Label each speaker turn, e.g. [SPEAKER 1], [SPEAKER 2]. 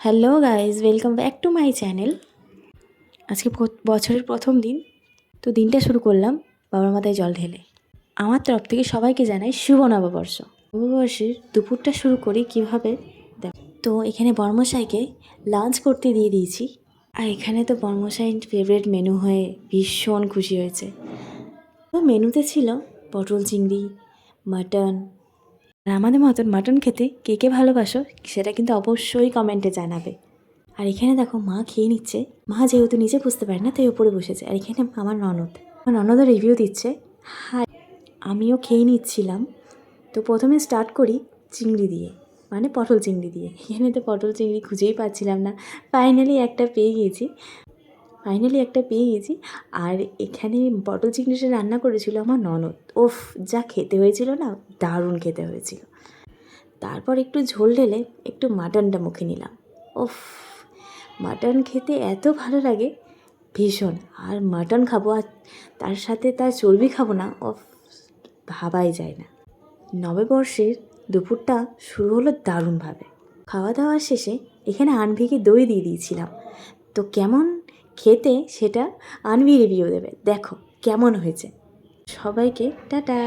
[SPEAKER 1] Hello guys, welcome back to my channel. আজকে বছরের প্রথম দিন, তো দিনটা শুরু করলাম বাবার মাথায় জল ঢেলে। আমার তরফ থেকে সবাইকে জানাই শুভ নববর্ষ। নববর্ষের দুপুরটা শুরু করি কীভাবে দেখ। তো এখানে বর্মশাইকে লাঞ্চ করতে দিয়ে দিয়েছি, আর এখানে তো বর্মশাইয়ের ফেভারিট মেনু হয়ে ভীষণ খুশি হয়েছে। তো মেনুতে ছিল পটল চিংড়ি, মাটন। আর আমাদের মতন মাটন খেতে কে কে ভালোবাসো সেটা কিন্তু অবশ্যই কমেন্টে জানাবে। আর এখানে দেখো মা খেয়ে নিচ্ছে। মা যেহেতু নিজে বুঝতে পারে না তাই উপরে বসেছে। আর এখানে আমার ননদও রিভিউ দিচ্ছে। হাই, আমিও খেয়ে নিচ্ছিলাম। তো প্রথমে স্টার্ট করি চিংড়ি দিয়ে, মানে পটল চিংড়ি দিয়ে। এখানে তো পটল চিংড়ি খুঁজেই পাচ্ছিলাম না, ফাইনালি একটা পেয়ে গিয়েছি। আর এখানে পটল চিংড়িটা রান্না করেছিল আমার ননদ। ওফ, যা খেতে হয়েছিল না, দারুণ খেতে হয়েছিল। তারপর একটু ঝোল ঢেলে একটু মাটনটা মুখে নিলাম। ওফ, মাটন খেতে এত ভালো লাগে ভীষণ। আর মাটন খাবো আর তার সাথে তার চর্বি খাবো না, ওফ, ভাবাই যায় না। নববর্ষের দুপুরটা শুরু হলো দারুণভাবে। খাওয়া দাওয়ার শেষে এখানে আনভিকে দই দিয়ে দিয়েছিলাম। তো কেমন খেতে সেটা আনভি রিভিউ দেবে, দেখো কেমন হয়েছে। সবাইকে টাটা।